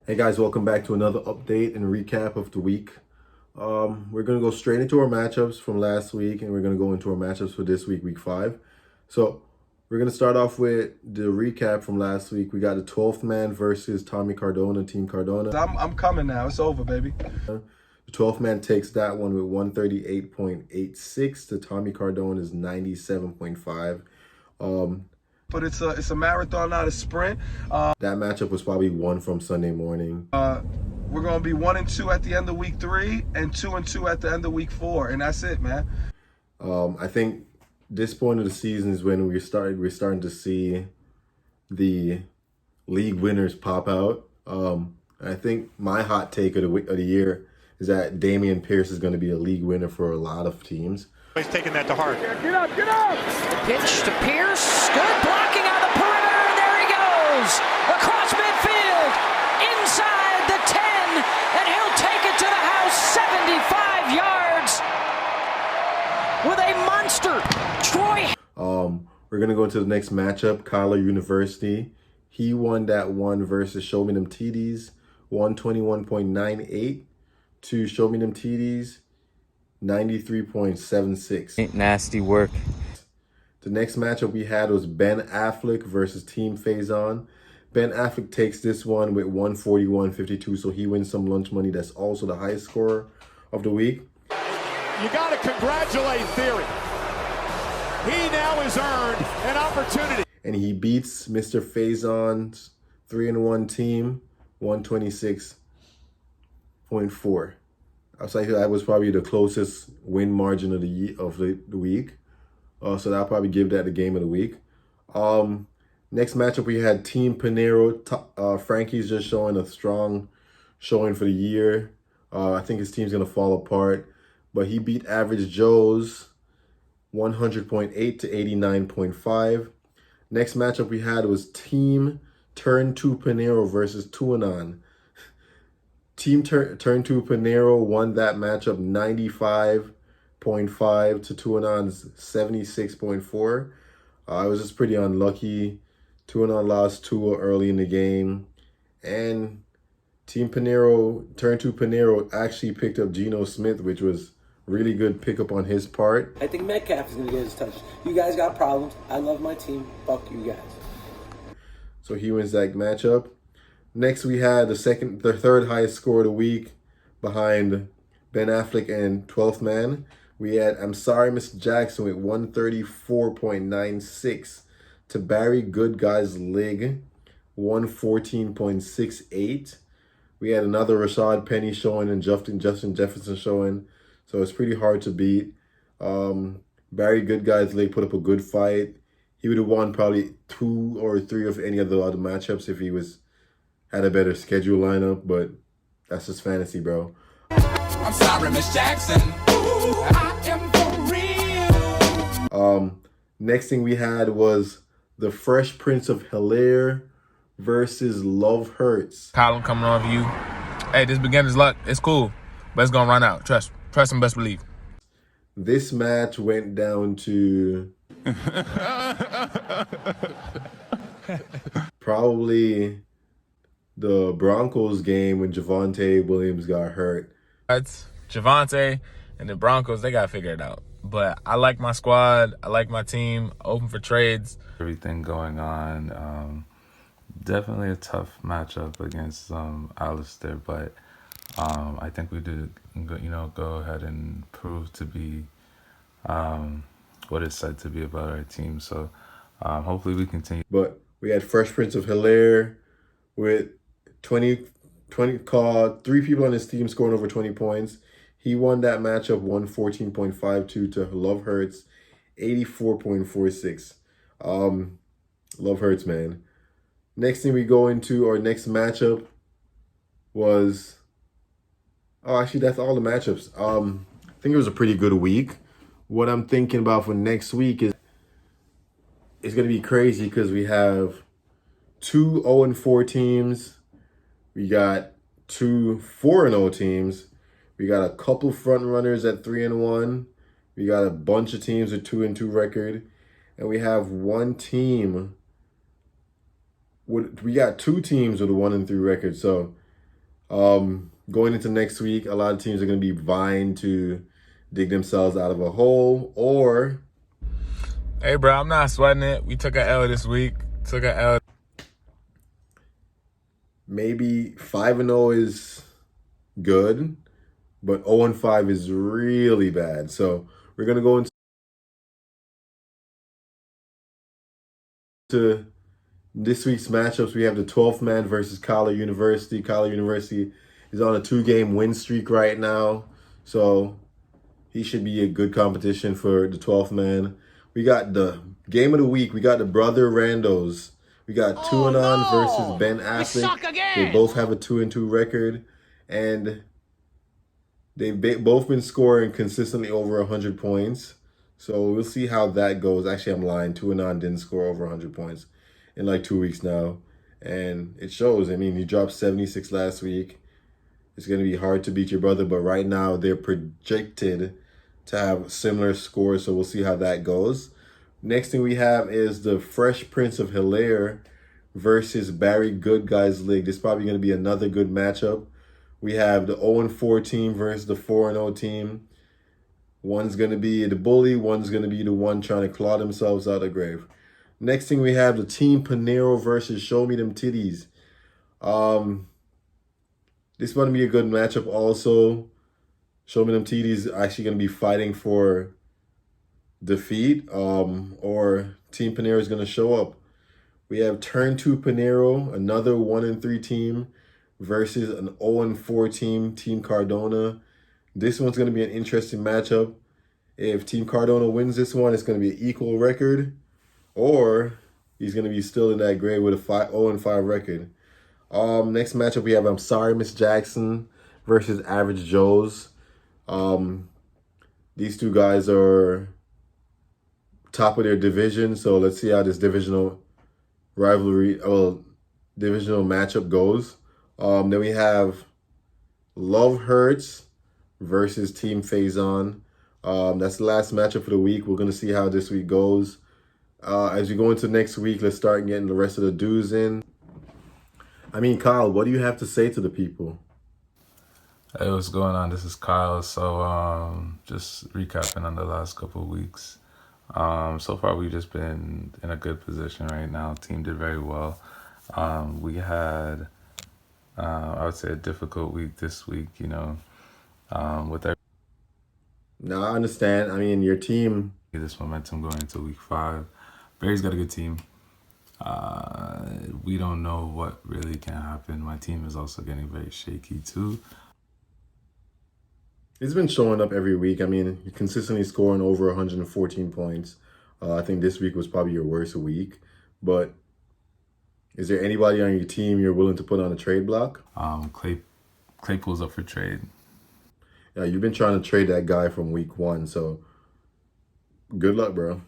Hey guys, welcome back to another update and recap of the week. We're going to go straight into our matchups from last week, and we're going to go into our matchups for this week, week 5. So we're going to start off with the recap from last week. We got the 12th man versus Tommy Cardona, Team Cardona. I'm coming now. It's over, baby. The 12th man takes that one with 138.86 to Tommy Cardona's 97.5. But it's a marathon, not a sprint. That matchup was probably won from Sunday morning. We're gonna be 1-2 at the end of week 3 and 2-2 at the end of week 4, and that's it, man. I think this point of the season is when we're starting to see the league winners pop out. I think my hot take of the year is that Dameon Pierce is going to be a league winner for a lot of teams. He's taking that to heart. Get up! Pitch to Pierce. Good blocking on the perimeter, and there he goes. Across midfield, inside the 10, and he'll take it to the house, 75 yards with a monster. Troy. We're going to go into the next matchup, Kyler University. He won that one versus Show Me Them TDs, 121.98 to Show Me Them TDs, 93.76. Nasty work. The next matchup we had was Ben Affleck versus Team Faison. Ben Affleck takes this one with 141.52, so he wins some lunch money. That's also the highest scorer of the week. You got to congratulate Theory. He now has earned an opportunity. And he beats Mr. Faison's 3-1 team, 126.4. I was like, that was probably the closest win margin of the week. So that'll probably give that the game of the week. Next matchup, we had Team Panero. Frankie's just showing a strong showing for the year. I think his team's going to fall apart. But he beat Average Joe's 100.8 to 89.5. Next matchup we had was Team Turn 2 Panero versus Tuanon. Team Turn 2 Panero won that matchup 95.5 to Tuanon's 76.4. I was just pretty unlucky. Tuanon lost Tua early in the game. And Team Panero, Turn 2 Panero actually picked up Geno Smith, which was really good pickup on his part. I think Metcalf is going to get his touch. You guys got problems. I love my team. Fuck you guys. So he wins that matchup. Next, we had the third highest score of the week behind Ben Affleck and 12th man. We had I'm Sorry, Mr. Jackson with 134.96 to Barry Good Guys Lig, 114.68. We had another Rashad Penny showing and Justin Jefferson showing. So it's pretty hard to beat. Barry Good Guys Lig put up a good fight. He would have won probably 2 or 3 of any of the other matchups if he had a better schedule lineup, but that's just fantasy, bro. I'm sorry, Miss Jackson. Ooh, I am for real. Next thing we had was the Fresh Prince of Hilaire versus Love Hurts. Column coming off you. Hey, this beginner's luck. It's cool, but it's gonna run out. Trust and best believe. This match went down to probably the Broncos game when Javonte Williams got hurt. That's Javonte and the Broncos. They gotta figure it out. But I like my squad. I like my team. Open for trades. Everything going on. Definitely a tough matchup against Alistair, but I think we did, go ahead and prove to be what it's said to be about our team. So hopefully we continue. But we had Fresh Prince of Hilaire with 20 called 3 people on his team scoring over 20 points. He won that matchup 114.52 to Love Hurts 84.46. Love Hurts, man. Next thing we go into our next matchup was actually that's all the matchups. I think it was a pretty good week. What I'm thinking about for next week is it's going to be crazy because we have 2 0-4 teams. We got 2 4-0 teams. We got a couple front runners at 3-1. We got a bunch of teams with 2-2 record. And we have one team. We got 2 teams with a 1-3 record. So Going into next week, a lot of teams are going to be vying to dig themselves out of a hole, or Hey, bro, I'm not sweating it. We took an L this week. Took an L. maybe 5-0 is good, but 0-5 is really bad. So we're going to go into this week's matchups. We have the 12th man versus Kyler University. Kyler University is on a 2-game win streak right now, so he should be a good competition for the 12th man. We got the game of the week. We got the brother Randos. We got Tuanon versus Ben Affleck. They both have a 2-2 record, and they've both been scoring consistently over 100 points. So we'll see how that goes. Actually, I'm lying. Tuanon didn't score over 100 points in like 2 weeks now, and it shows. I mean, he dropped 76 last week. It's going to be hard to beat your brother, but right now they're projected to have similar scores, so we'll see how that goes. Next thing we have is the Fresh Prince of Hilaire versus Barry Good Guys League. This is probably going to be another good matchup. We have the 0-4 team versus the 4-0 team. One's going to be the bully, one's going to be the one trying to claw themselves out of the grave. Next thing we have the Team Panero versus Show Me Them Titties. This is going to be a good matchup also. Show Me Them Titties actually going to be fighting for defeat, or Team Panero is going to show up. We have Turn 2 Panero, another 1-3 team versus an 0-4 team, Team Cardona. This one's going to be an interesting matchup. If Team Cardona wins this one, it's going to be an equal record, or he's going to be still in that grade with a 0-5 record. Next matchup we have I'm Sorry Miss Jackson versus Average Joe's. These two guys are top of their division, so let's see how this divisional matchup goes. Then we have Love Hurts versus Team Faison. That's the last matchup for the week. We're going to see how this week goes. As we go into next week, let's start getting the rest of the dues in. I mean, Kyle, what do you have to say to the people? Hey, what's going on? This is Kyle. So just recapping on the last couple of weeks. So far, we've just been in a good position right now. Team did very well. We had, I would say, a difficult week this week, you know, with our... Now, I understand. I mean, your team... This momentum going into week 5. Barry's got a good team. We don't know what really can happen. My team is also getting very shaky too. He's been showing up every week. I mean, you're consistently scoring over 114 points. I think this week was probably your worst week. But is there anybody on your team you're willing to put on a trade block? Claypool's up for trade. Yeah, you've been trying to trade that guy from week 1, so good luck, bro.